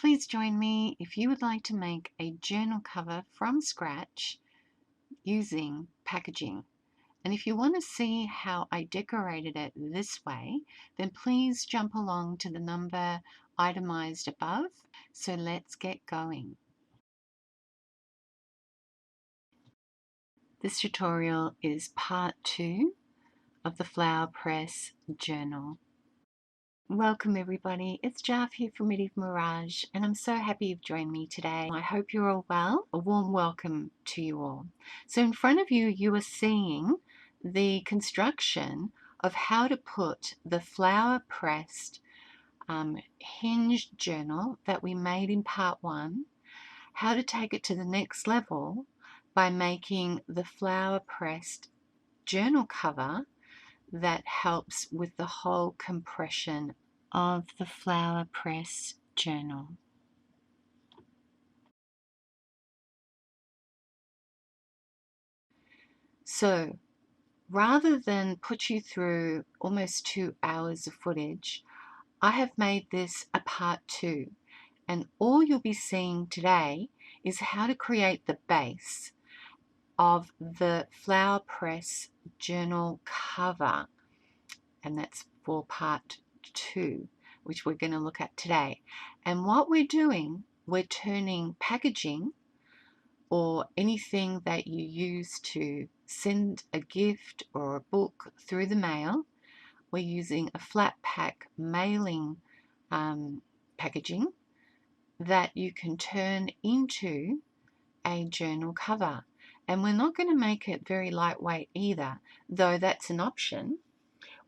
Please join me if you would like to make a journal cover from scratch using packaging. And if you want to see how I decorated it this way, then please jump along to the number itemized above. So let's get going. This tutorial is part 2 of the Flower Press Journal. Welcome everybody, it's Jav here from Medieval Mirage and I'm so happy you've joined me today. I hope you're all well. A warm welcome to you all. So in front of you, you are seeing the construction of how to put the flower pressed hinged journal that we made in part 1, how to take it to the next level by making the flower pressed journal cover that helps with the whole compression of the flower press journal. So rather than put you through almost 2 hours of footage, I have made this a part 2, and all you'll be seeing today is how to create the base of the flower press journal cover, and that's for part 2, which we're going to look at today. And what we're doing, we're turning packaging or anything that you use to send a gift or a book through the mail. We're using a flat pack mailing packaging that you can turn into a journal cover. And we're not going to make it very lightweight either, though that's an option.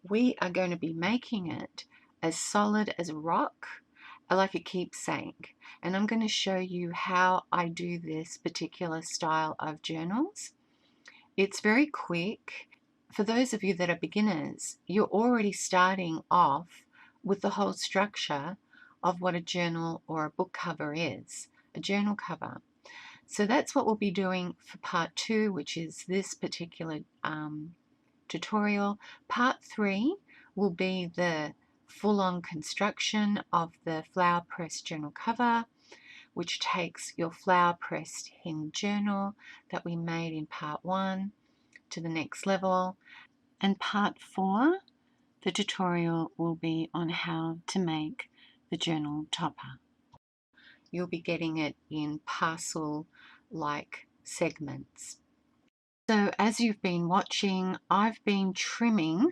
We are going to be making it as solid as a rock, like a keepsake. And I'm going to show you how I do this particular style of journals. It's very quick. For those of you that are beginners, you're already starting off with the whole structure of what a journal or a book cover is, a journal cover. So that's what we'll be doing for part 2, which is this particular tutorial. Part 3 will be the full-on construction of the flower press journal cover, which takes your flower pressed hinged journal that we made in part 1 to the next level. And part 4, the tutorial will be on how to make the journal topper. You'll be getting it in parcel-like segments. So as you've been watching, I've been trimming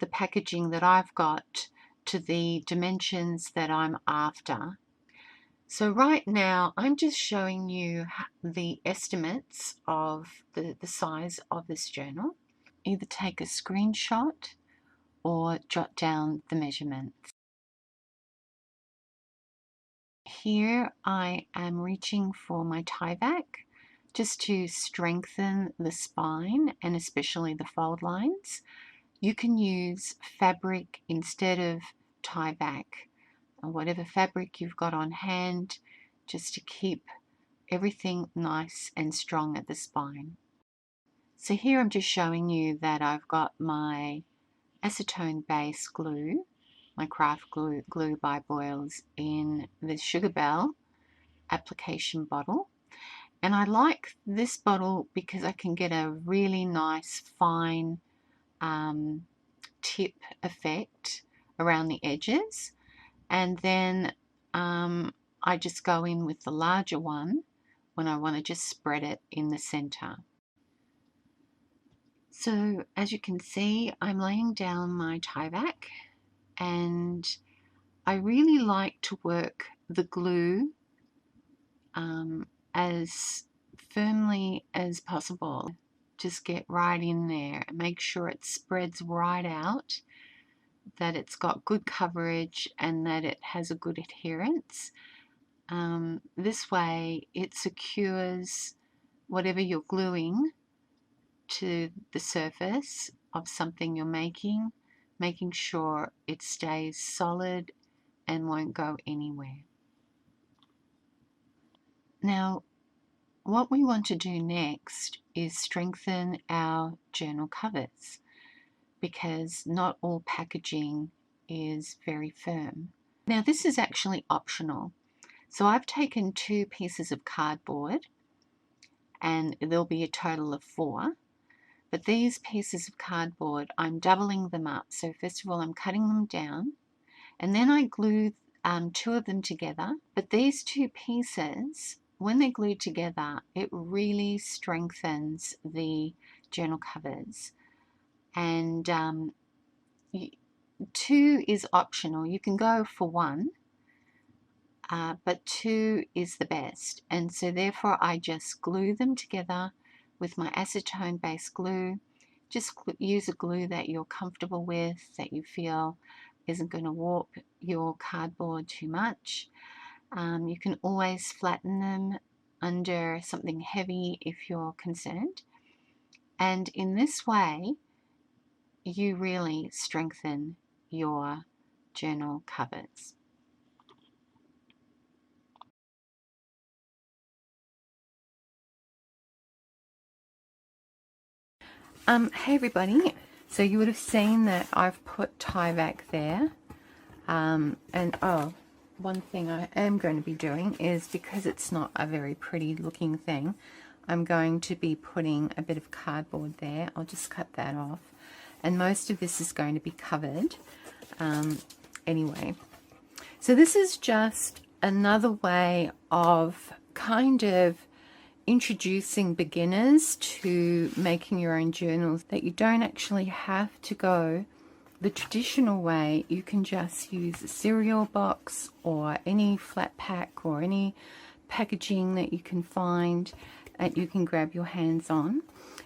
the packaging that I've got to the dimensions that I'm after. So right now I'm just showing you the estimates of the size of this journal. Either take a screenshot or jot down the measurements. Here I am reaching for my tie back just to strengthen the spine and especially the fold lines. You can use fabric instead of tie back, or whatever fabric you've got on hand, just to keep everything nice and strong at the spine. So here I'm just showing you that I've got my acetone base glue, my craft glue by Boyles, in the Sugar Bell application bottle. And I like this bottle because I can get a really nice fine tip effect around the edges. And then I just go in with the larger one when I want to just spread it in the center. So as you can see, I'm laying down my tie back, and I really like to work the glue as firmly as possible. Just get right in there and make sure it spreads right out, that it's got good coverage and that it has a good adherence. This way it secures whatever you're gluing to the surface of something you're making sure it stays solid and won't go anywhere. Now, what we want to do next is strengthen our journal covers, because not all packaging is very firm. Now, this is actually optional. So I've taken 2 pieces of cardboard, and there'll be a total of 4. But these pieces of cardboard, I'm doubling them up. So first of all, I'm cutting them down, and then I glue 2 of them together. But these 2 pieces, when they're glued together, it really strengthens the journal covers. And 2 is optional. You can go for 1, but 2 is the best. And so therefore I just glue them together with my acetone based glue. Just use a glue that you're comfortable with, that you feel isn't going to warp your cardboard too much. You can always flatten them under something heavy if you're concerned. And in this way, you really strengthen your journal covers. Hey everybody, so you would have seen that I've put Tyvek there, and oh, one thing I am going to be doing is, because it's not a very pretty looking thing, I'm going to be putting a bit of cardboard there. I'll just cut that off, and most of this is going to be covered anyway. So this is just another way of kind of introducing beginners to making your own journals, that you don't actually have to go the traditional way. You can just use a cereal box or any flat pack or any packaging that you can find that you can grab your hands on,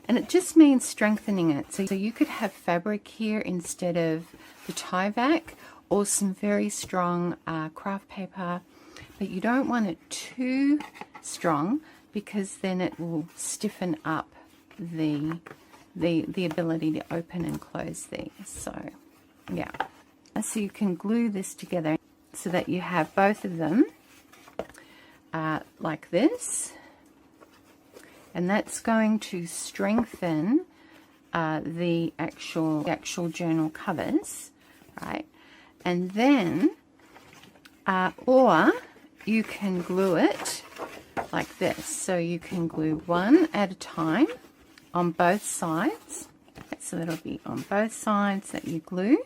and it just means strengthening it. So you could have fabric here instead of the Tyvek, or some very strong craft paper, but you don't want it too strong, because then it will stiffen up the ability to open and close these. So yeah, so you can glue this together so that you have both of them like this, and that's going to strengthen the actual journal covers, right? And then or you can glue it like this. So you can glue one at a time on both sides. So that'll be on both sides that you glue.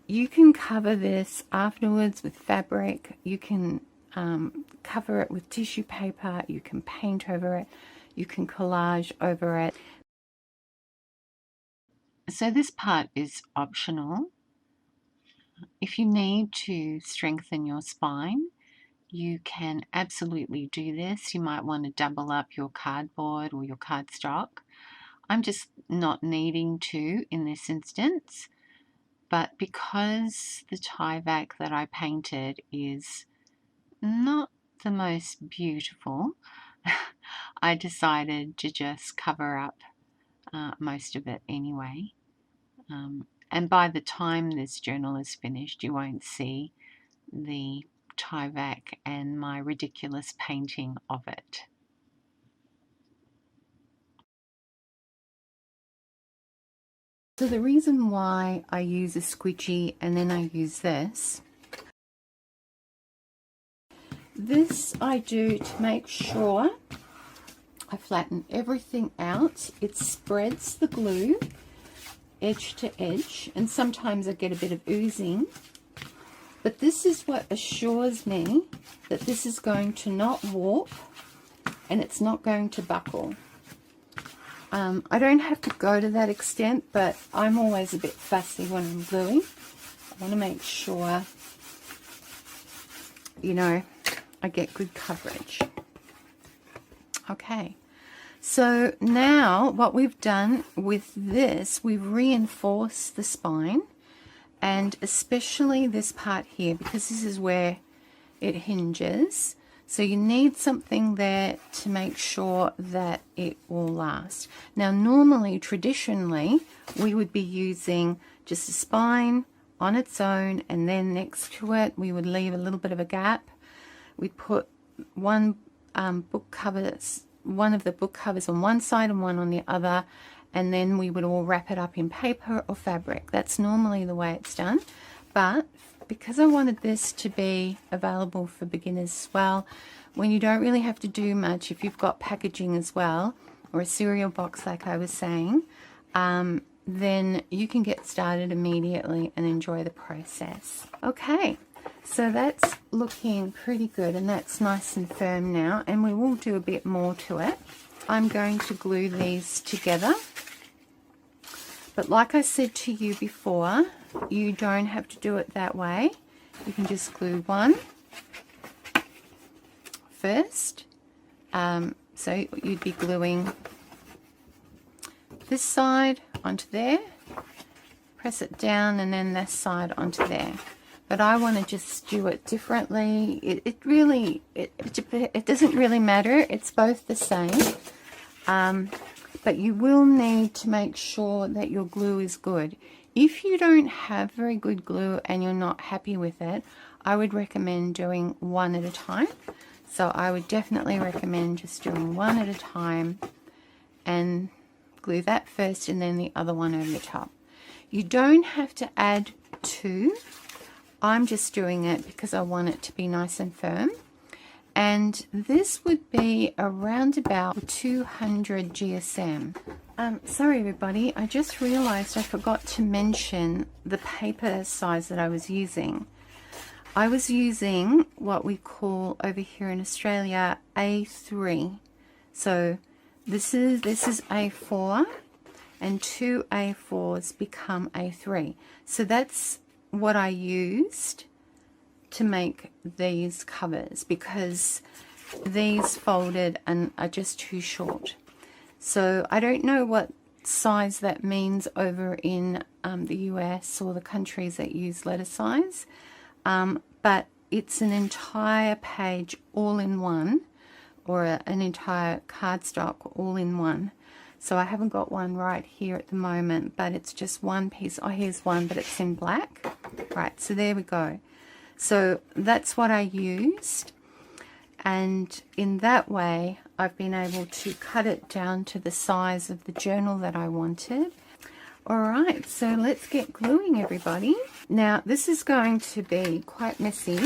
You can cover this afterwards with fabric. You can cover it with tissue paper. You can paint over it. You can collage over it. So this part is optional. If you need to strengthen your spine, you can absolutely do this. You might want to double up your cardboard or your cardstock. I'm just not needing to in this instance, but because the Tyvek that I painted is not the most beautiful, I decided to just cover up most of it anyway. And by the time this journal is finished, you won't see the Tyvek and my ridiculous painting of it. So the reason why I use a squidgy and then I use this I do to make sure I flatten everything out. It spreads the glue edge to edge, and sometimes I get a bit of oozing, but this is what assures me that this is going to not warp and it's not going to buckle. I don't have to go to that extent, but I'm always a bit fussy when I'm gluing. I want to make sure, you know, I get good coverage. Okay, so now what we've done with this, we've reinforced the spine, and especially this part here, because this is where it hinges. So you need something there to make sure that it will last. Now normally, traditionally, we would be using just a spine on its own, and then next to it we would leave a little bit of a gap. We'd put one of the book covers on one side and one on the other, and then we would all wrap it up in paper or fabric. That's normally the way it's done, but because I wanted this to be available for beginners as well, when you don't really have to do much, if you've got packaging as well, or a cereal box like I was saying, then you can get started immediately and enjoy the process. Okay, so that's looking pretty good, and that's nice and firm now, and we will do a bit more to it. I'm going to glue these together. But like I said to you before, you don't have to do it that way. You can just glue one first. So you'd be gluing this side onto there, press it down, and then this side onto there. But I want to just do it differently. It doesn't really matter. It's both the same. But you will need to make sure that your glue is good. If you don't have very good glue and you're not happy with it, I would recommend doing one at a time. So I would definitely recommend just doing one at a time and glue that first and then the other one over the top. You don't have to add two. I'm just doing it because I want it to be nice and firm. And this would be around about 200 GSM. Sorry everybody, I just realized I forgot to mention the paper size that I was using. I was using what we call over here in Australia A3. So this is A4, and two A4s become A3. So that's what I used to make these covers, because these folded and are just too short. So I don't know what size that means over in the US or the countries that use letter size, but it's an entire page all in one, or an entire cardstock all in one. So I haven't got one right here at the moment, but it's just one piece. Oh, here's one, but it's in black. Right, so there we go. So that's what I used, and in that way I've been able to cut it down to the size of the journal that I wanted. Alright, so let's get gluing everybody. Now this is going to be quite messy.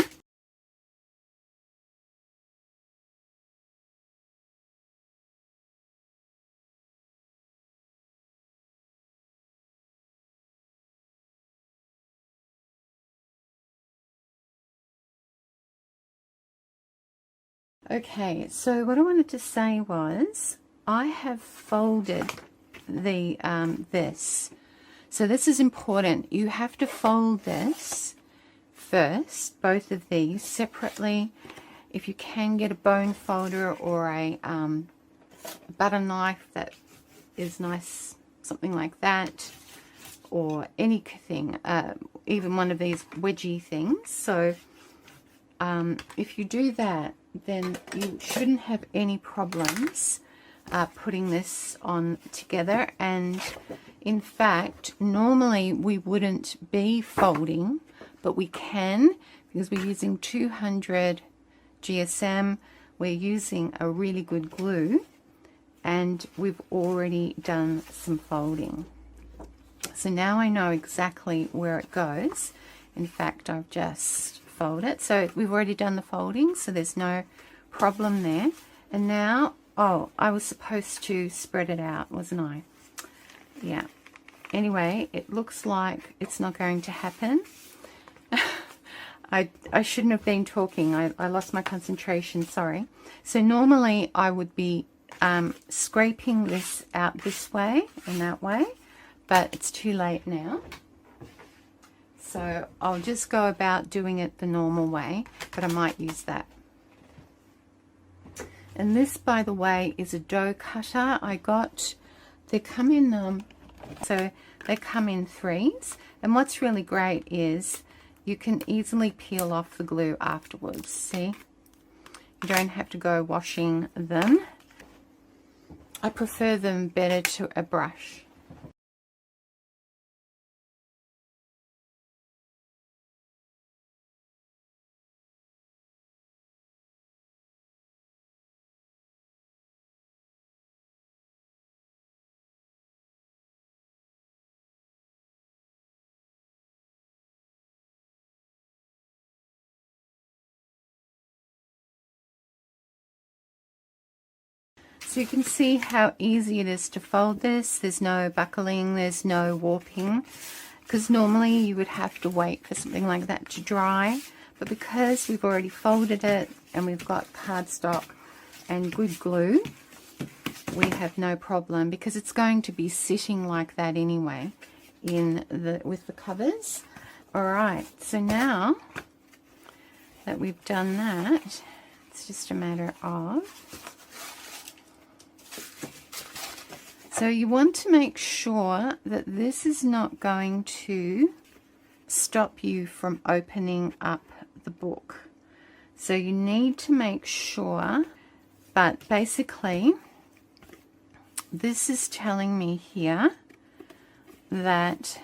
Okay, so what I wanted to say was I have folded the this. So this is important. You have to fold this first, both of these separately. If you can get a bone folder or a butter knife that is nice, something like that, or anything, even one of these wedgie things. So if you do that, then you shouldn't have any problems putting this on together. And in fact, normally we wouldn't be folding, but we can, because we're using 200 GSM. We're using a really good glue, and we've already done some folding. So now I know exactly where it goes. In fact, I've just folded it. So we've already done the folding, so there's no problem there. And now, oh, I was supposed to spread it out, wasn't I? Yeah. Anyway, it looks like it's not going to happen. I shouldn't have been talking. I lost my concentration, sorry. So normally I would be scraping this out this way and that way, but it's too late now. So I'll just go about doing it the normal way, but I might use that. And this, by the way, is a dough cutter I got. They come in, so they come in threes. And what's really great is you can easily peel off the glue afterwards. See? You don't have to go washing them. I prefer them better to a brush. So you can see how easy it is to fold this. There's no buckling, there's no warping, because normally you would have to wait for something like that to dry. But because we've already folded it and we've got cardstock and good glue, we have no problem, because it's going to be sitting like that anyway with the covers. Alright, so now that we've done that, it's just a matter of, so you want to make sure that this is not going to stop you from opening up the book. So you need to make sure, but basically this is telling me here that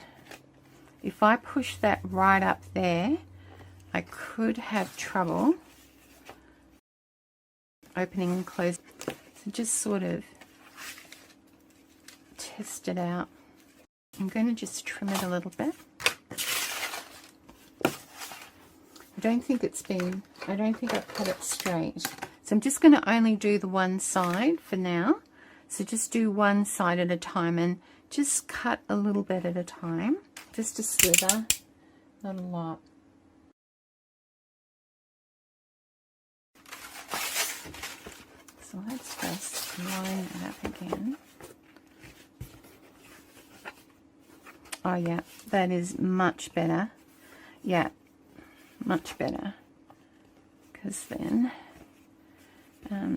if I push that right up there, I could have trouble opening and closing. So just sort of test it out. I'm going to just trim it a little bit. I don't think I've cut it straight. So I'm just going to only do the one side for now. So just do one side at a time and just cut a little bit at a time. Just a slither, not a lot. So let's just line it up again. Oh yeah, that is much better. Yeah, much better. Because then,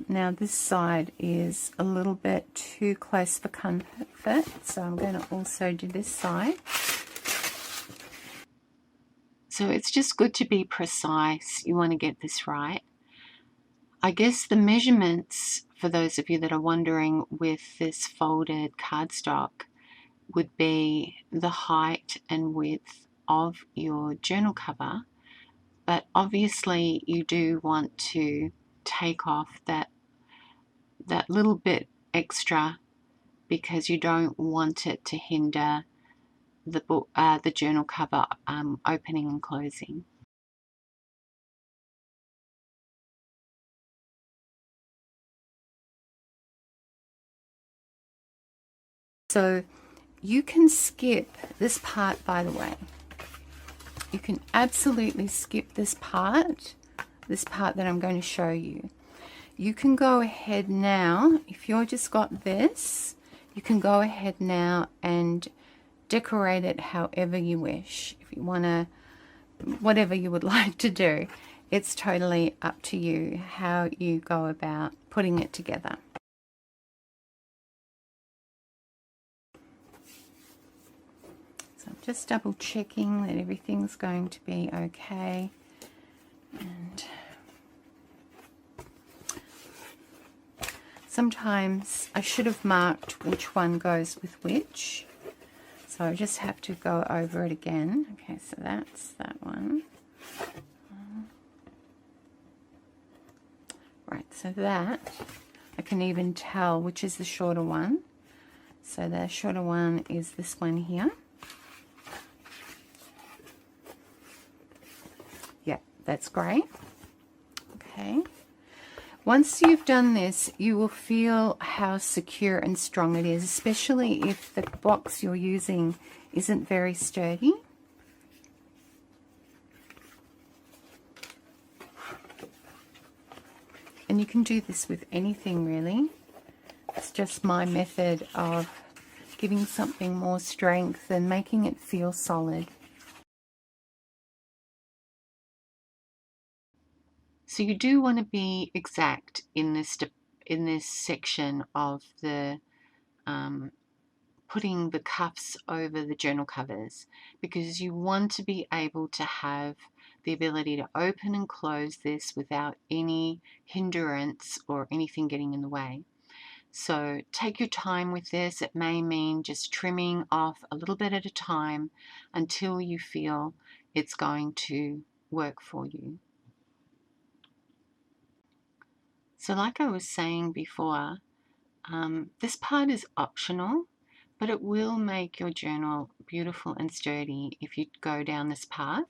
now this side is a little bit too close for comfort, so I'm going to also do this side. So it's just good to be precise. You want to get this right. I guess the measurements, for those of you that are wondering, with this folded cardstock would be the height and width of your journal cover, but obviously you do want to take off that little bit extra, because you don't want it to hinder the book, the journal cover opening and closing. So you can skip this part, by the way. You can absolutely skip this part that I'm going to show you. You can go ahead now, if you've just got this, you can go ahead now and decorate it however you wish. If you want to, whatever you would like to do, it's totally up to you how you go about putting it together. So I'm just double checking that everything's going to be okay. And sometimes I should have marked which one goes with which. So I just have to go over it again. Okay, so that's that one. Right, so that, I can even tell which is the shorter one. So the shorter one is this one here. Yeah, that's great. Okay. Once you've done this, you will feel how secure and strong it is, especially if the box you're using isn't very sturdy. And you can do this with anything, really. It's just my method of giving something more strength and making it feel solid. So you do want to be exact in this section of the putting the cuffs over the journal covers, because you want to be able to have the ability to open and close this without any hindrance or anything getting in the way. So take your time with this. It may mean just trimming off a little bit at a time until you feel it's going to work for you. So like I was saying before, this part is optional, but it will make your journal beautiful and sturdy if you go down this path.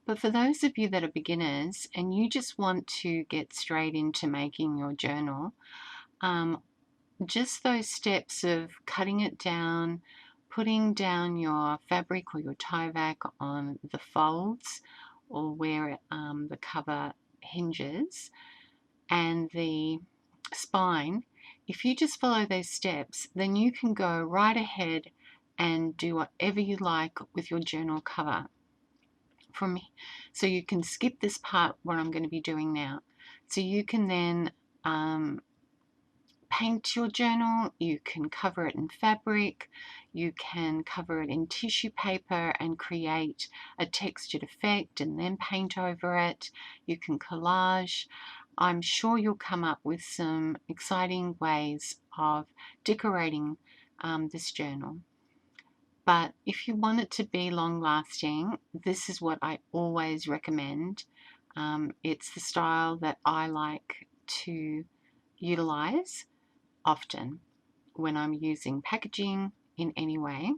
But for those of you that are beginners and you just want to get straight into making your journal, just those steps of cutting it down, putting down your fabric or your tie back on the folds or where the cover hinges, and the spine, if you just follow those steps, then you can go right ahead and do whatever you like with your journal cover. So you can skip this part, what I'm going to be doing now. So you can then paint your journal, you can cover it in fabric, you can cover it in tissue paper and create a textured effect and then paint over it. You can collage. I'm sure you'll come up with some exciting ways of decorating this journal. But if you want it to be long lasting, this is what I always recommend. It's the style that I like to utilize often when I'm using packaging in any way.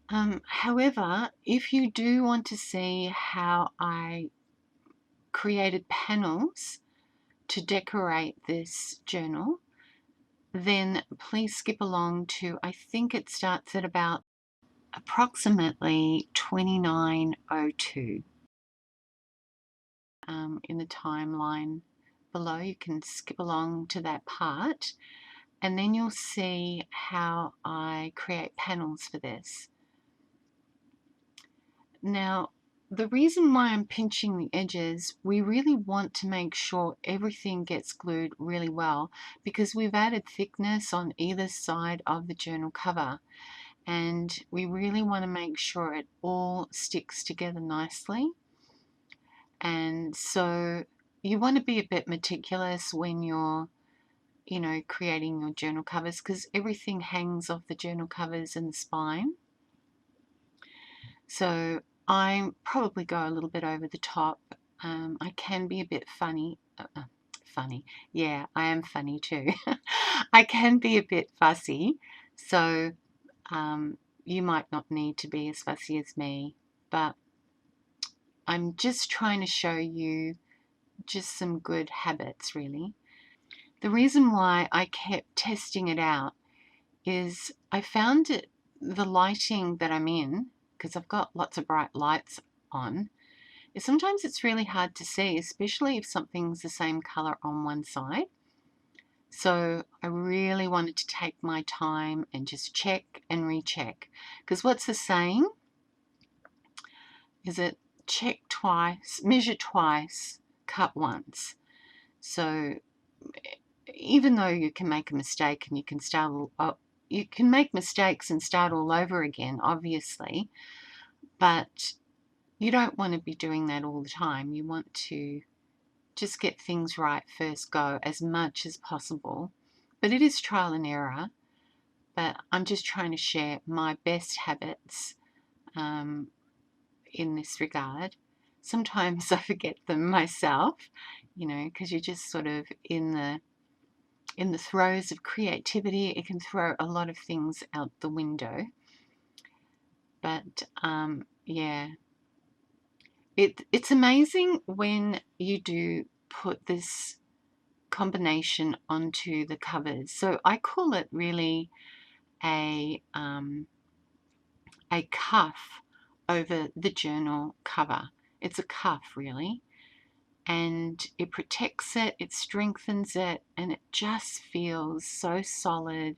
However, if you do want to see how I created panels to decorate this journal, then please skip along to, I think it starts at about approximately 29:02 in the timeline below. You can skip along to that part, and then you'll see how I create panels for this. Now, the reason why I'm pinching the edges, we really want to make sure everything gets glued really well, because we've added thickness on either side of the journal cover, and we really want to make sure it all sticks together nicely. And so you want to be a bit meticulous when you're creating your journal covers, because everything hangs off the journal covers and the spine. So I probably go a little bit over the top. I can be a bit funny. Funny. Yeah, I am funny too. I can be a bit fussy. So you might not need to be as fussy as me, but I'm just trying to show you just some good habits, really. The reason why I kept testing it out is I found the lighting that I'm in, because I've got lots of bright lights on, is sometimes it's really hard to see, especially if something's the same color on one side. So I really wanted to take my time and just check and recheck, because what's the saying? Is it check twice, measure twice, cut once. So even though you can make a mistake and you can make mistakes and start all over again, obviously, but you don't want to be doing that all the time. You want to just get things right first go as much as possible. But it is trial and error. But I'm just trying to share my best habits in this regard. Sometimes I forget them myself, because you're just sort of in the throes of creativity. It can throw a lot of things out the window. But yeah, it's amazing when you do put this combination onto the covers. So I call it really a cuff over the journal cover. It's a cuff, really, and it protects it, it strengthens it, and it just feels so solid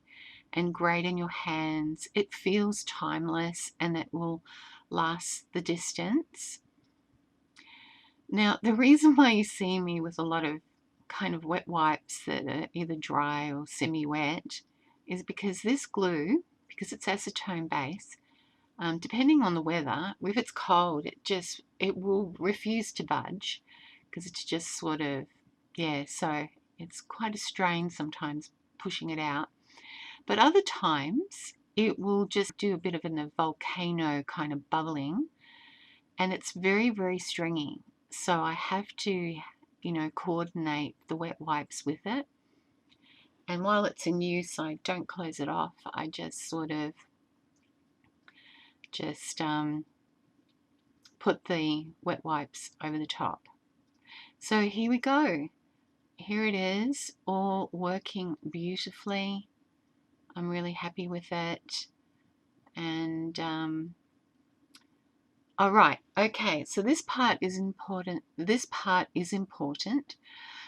and great in your hands. It feels timeless, and it will last the distance. Now, the reason why you see me with a lot of kind of wet wipes that are either dry or semi-wet is because this glue, because it's acetone base, depending on the weather, if it's cold, it will refuse to budge, because it's just sort of, yeah, so it's quite a strain sometimes pushing it out. But other times it will just do a bit of a volcano kind of bubbling, and it's very, very stringy. So I have to, coordinate the wet wipes with it. And while it's in use, I don't close it off. I just sort of put the wet wipes over the top. So here we go. here it is, all working beautifully. I'm really happy with it. And all right, okay, so this part is important. This part is important.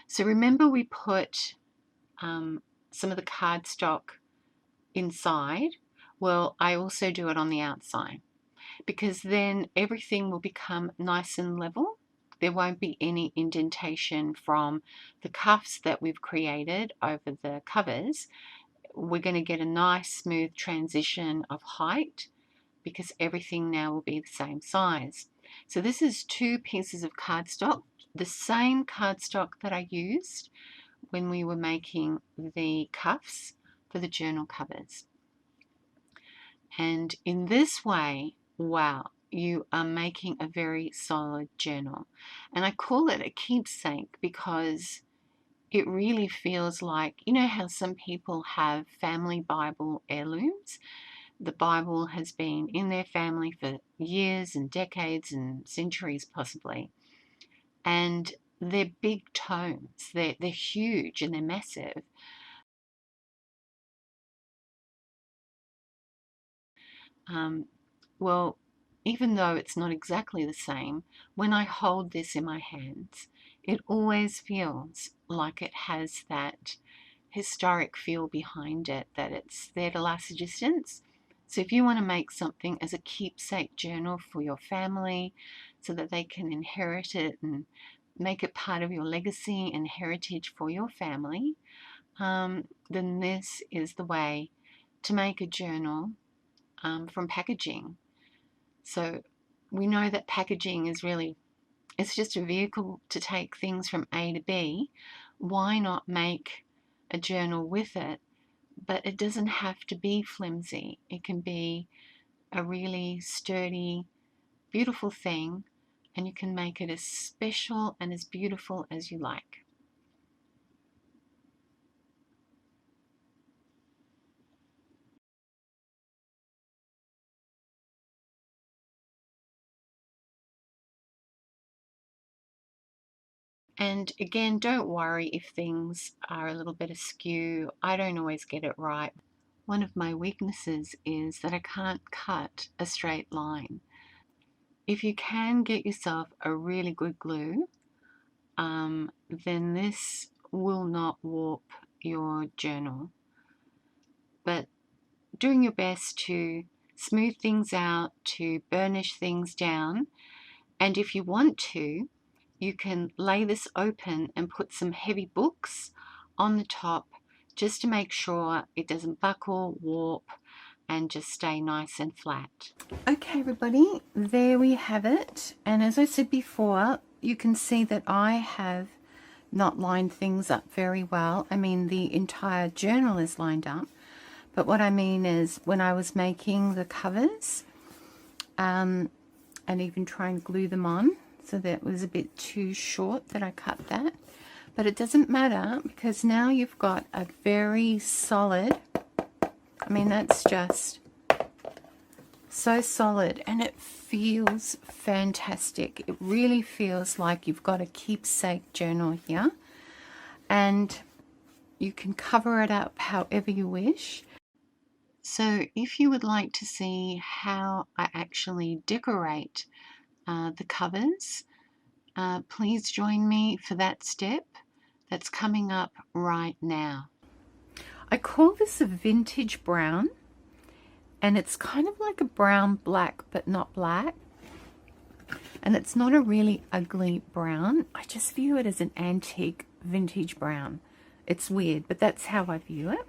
So remember we put some of the cardstock inside. Well, I also do it on the outside, because then everything will become nice and level. There won't be any indentation from the cuffs that we've created over the covers. We're going to get a nice smooth transition of height, because everything now will be the same size. So this is 2 pieces of cardstock, the same cardstock that I used when we were making the cuffs for the journal covers. And in this way, wow, you are making a very solid journal. And I call it a keepsake because it really feels like, you know how some people have family Bible heirlooms? The Bible has been in their family for years and decades and centuries possibly. And they're big tomes. They're huge and they're massive. Well, even though it's not exactly the same, when I hold this in my hands, it always feels like it has that historic feel behind it, that it's there to last a distance. So if you want to make something as a keepsake journal for your family so that they can inherit it and make it part of your legacy and heritage for your family, then this is the way to make a journal from packaging. So we know that packaging is really, it's just a vehicle to take things from A to B. Why not make a journal with it? But it doesn't have to be flimsy. It can be a really sturdy, beautiful thing, and you can make it as special and as beautiful as you like. And again, don't worry if things are a little bit askew. I don't always get it right. One of my weaknesses is that I can't cut a straight line. If you can get yourself a really good glue, then this will not warp your journal. But doing your best to smooth things out, to burnish things down, and if you want to, you can lay this open and put some heavy books on the top just to make sure it doesn't buckle, warp, and just stay nice and flat. Okay everybody, there we have it. And as I said before, you can see that I have not lined things up very well. I mean, the entire journal is lined up, but what I mean is when I was making the covers, and even try and glue them on, so that was a bit too short that I cut that. But it doesn't matter, because now you've got a very solid, I mean, that's just so solid, and it feels fantastic. It really feels like you've got a keepsake journal here, and you can cover it up however you wish. So if you would like to see how I actually decorate the covers, please join me for that step. That's coming up right now. I call this a vintage brown, and it's kind of like a brown black but not black, and it's not a really ugly brown. I just view it as an antique vintage brown. It's weird, but that's how I view it.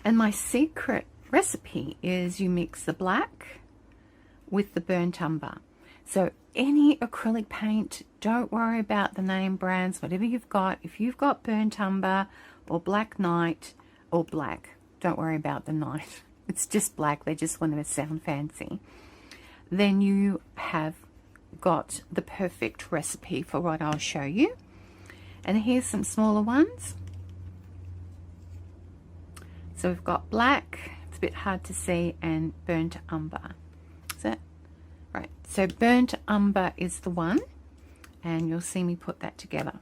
And my secret recipe is you mix the black with the burnt umber. So any acrylic paint, don't worry about the name brands, whatever you've got. If you've got burnt umber or black night or black, don't worry about the night. It's just black, they just want to sound fancy. Then you have got the perfect recipe for what I'll show you. And here's some smaller ones. So we've got black, it's a bit hard to see, and burnt umber. Is that right? So burnt umber is the one, and you'll see me put that together.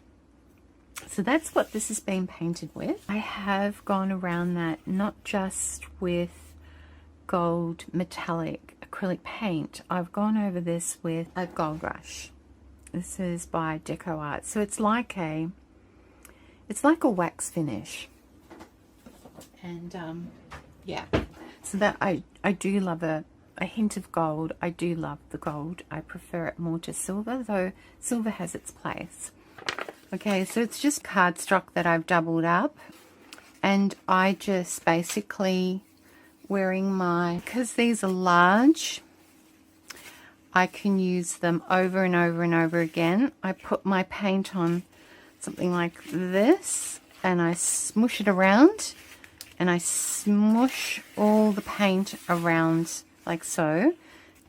So that's what this has been painted with. I have gone around that not just with gold metallic acrylic paint. I've gone over this with a gold rush. This is by Deco Art. So it's like a wax finish. And yeah, so that I do love a hint of gold. I do love the gold. I prefer it more to silver, though silver has its place. Okay, so it's just cardstock that I've doubled up, and I just basically wearing my, because these are large, I can use them over and over and over again. I put my paint on something like this and I smush it around, and I smush all the paint around like so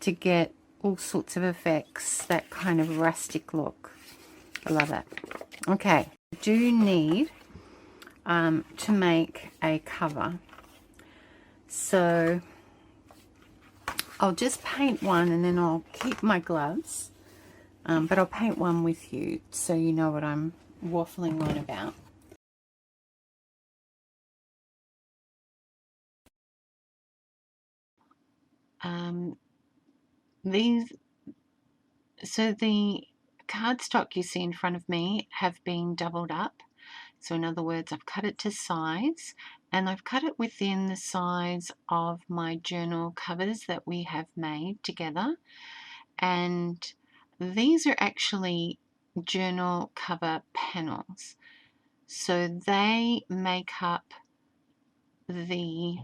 to get all sorts of effects, that kind of rustic look. I love it. Okay, I do need to make a cover. So I'll just paint one and then I'll keep my gloves, but I'll paint one with you so you know what I'm waffling on about. So the cardstock you see in front of me have been doubled up. So in other words, I've cut it to size, and I've cut it within the size of my journal covers that we have made together. And these are actually journal cover panels. So they make up the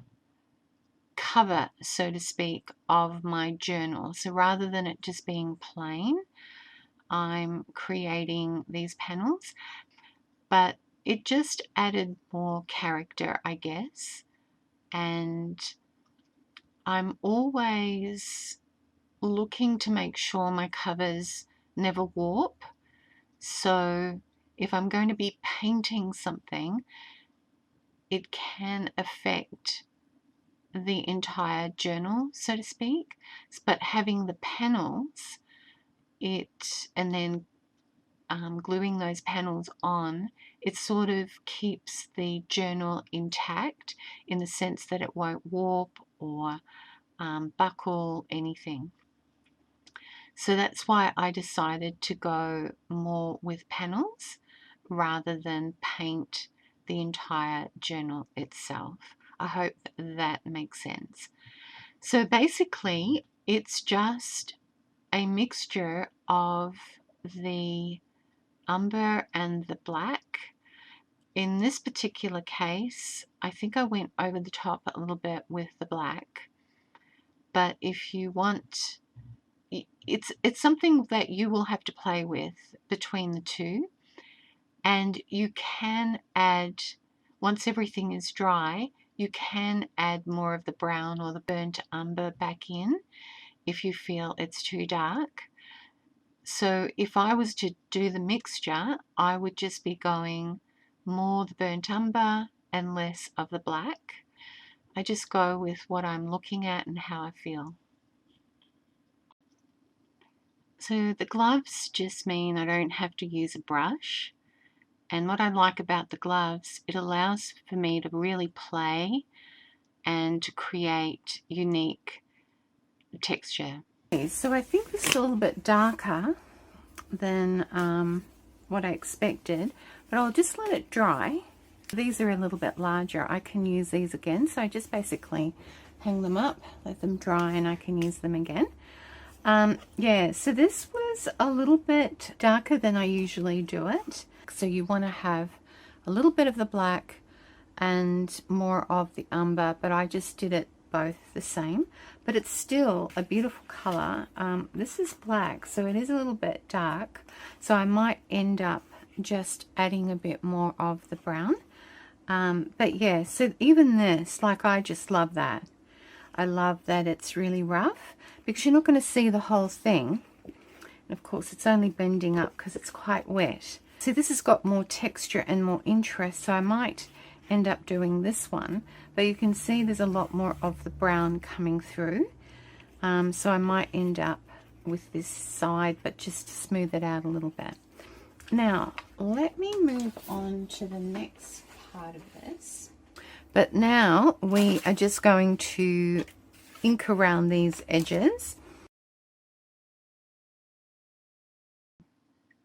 cover, so to speak, of my journal. So rather than it just being plain, I'm creating these panels, but it just added more character, I guess. And I'm always looking to make sure my covers never warp. So if I'm going to be painting something, it can affect the entire journal, so to speak. But having the panels, and then gluing those panels on, it sort of keeps the journal intact in the sense that it won't warp or buckle anything. So that's why I decided to go more with panels rather than paint the entire journal itself. I hope that makes sense. So basically, it's just a mixture of the umber and the black. In this particular case, I think I went over the top a little bit with the black. But if you want, it's something that you will have to play with between the two. And you can add, once everything is dry, you can add more of the brown or the burnt umber back in if you feel it's too dark. So if I was to do the mixture, I would just be going more the burnt umber and less of the black. I just go with what I'm looking at and how I feel. So the gloves just mean I don't have to use a brush. And what I like about the gloves, it allows for me to really play and to create unique texture. Okay, so I think this is a little bit darker than what I expected, but I'll just let it dry. These are a little bit larger. I can use these again, so I just basically hang them up, let them dry, and I can use them again. Yeah, so this was a little bit darker than I usually do it. So you want to have a little bit of the black and more of the umber, but I just did it both the same, but it's still a beautiful color. This is black, so it is a little bit dark, so I might end up just adding a bit more of the brown. But yeah, so even this, like, I just love that. I love that it's really rough because you're not going to see the whole thing, and of course it's only bending up because it's quite wet. So this has got more texture and more interest, so I might end up doing this one, but you can see there's a lot more of the brown coming through, so I might end up with this side, but just to smooth it out a little bit. Now, let me move on to the next part of this. But now we are just going to ink around these edges.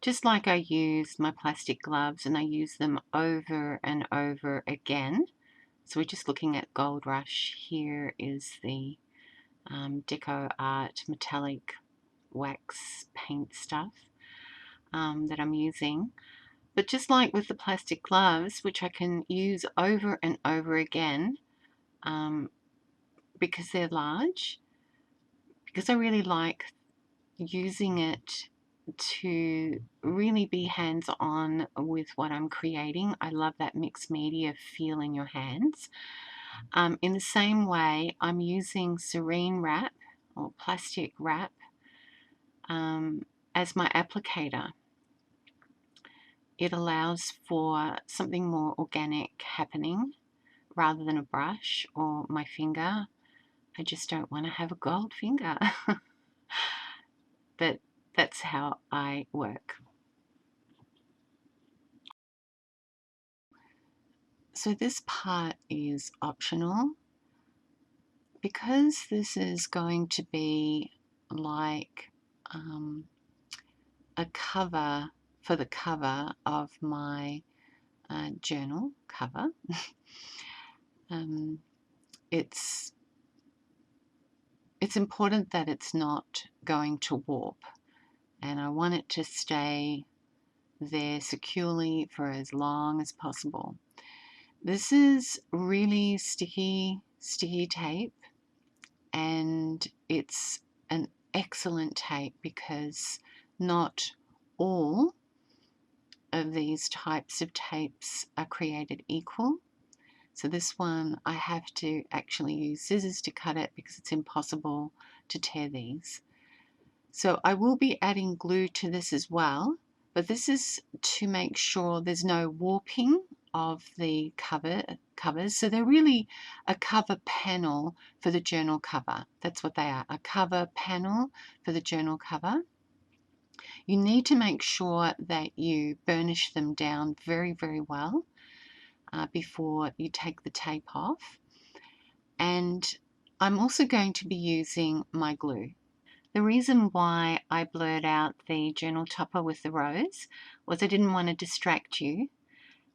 Just like I used my plastic gloves, and I use them over and over again. So we're just looking at Gold Rush. Here is the Deco Art metallic wax paint stuff that I'm using. But just like with the plastic gloves, which I can use over and over again because they're large, because I really like using it to really be hands-on with what I'm creating. I love that mixed media feel in your hands. In the same way, I'm using saran wrap or plastic wrap as my applicator. It allows for something more organic happening rather than a brush or my finger. I just don't want to have a gold finger. But that's how I work. So this part is optional. Because this is going to be like a cover for the cover of my journal cover. It's important that it's not going to warp, and I want it to stay there securely for as long as possible. This is really sticky tape, and it's an excellent tape because not all of these types of tapes are created equal. So this one I have to actually use scissors to cut it because it's impossible to tear these. So I will be adding glue to this as well, but this is to make sure there's no warping of the covers. So they're really a cover panel for the journal cover. That's what they are, a cover panel for the journal cover. You need to make sure that you burnish them down very, very well before you take the tape off. And I'm also going to be using my glue. The reason why I blurred out the journal topper with the rose was I didn't want to distract you,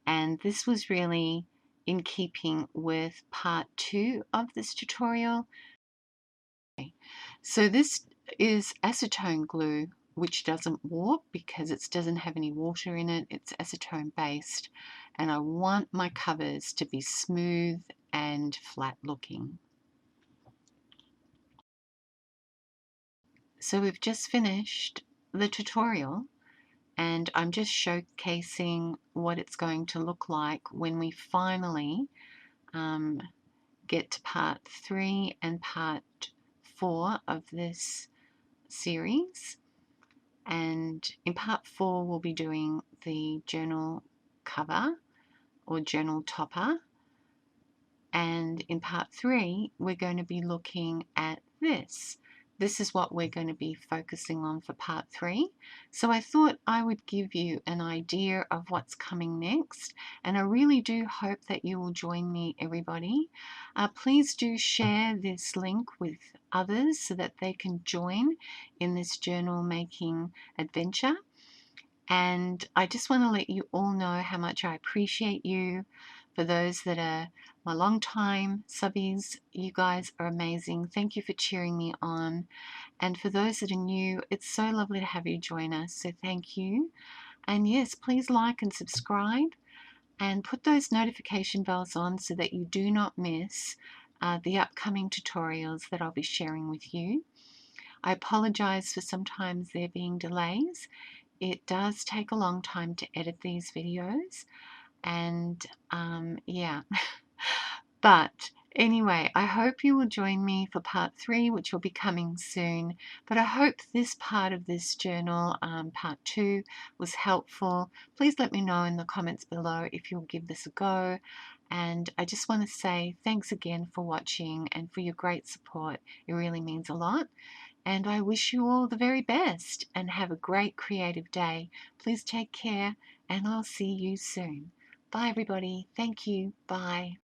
and this was really in keeping with part 2 of this tutorial. So this is acetone glue, which doesn't warp because it doesn't have any water in it. It's acetone based, and I want my covers to be smooth and flat looking. So we've just finished the tutorial, and I'm just showcasing what it's going to look like when we finally get to part 3 and part 4 of this series. And in part 4 we'll be doing the journal cover or journal topper, and in part 3 we're going to be looking at this. This is what we're going to be focusing on for part 3. So I thought I would give you an idea of what's coming next, and I really do hope that you will join me, everybody. Please do share this link with others so that they can join in this journal making adventure. And I just want to let you all know how much I appreciate you. For those that are my long time subbies, you guys are amazing. Thank you for cheering me on. And for those that are new, it's so lovely to have you join us. So thank you. And yes, please like and subscribe and put those notification bells on so that you do not miss the upcoming tutorials that I'll be sharing with you. I apologize for sometimes there being delays. It does take a long time to edit these videos, and yeah. But anyway, I hope you will join me for part 3, which will be coming soon. But I hope this part of this journal, part 2, was helpful. Please let me know in the comments below if you'll give this a go. And I just want to say thanks again for watching and for your great support. It really means a lot. And I wish you all the very best and have a great creative day. Please take care, and I'll see you soon. Bye, everybody. Thank you. Bye.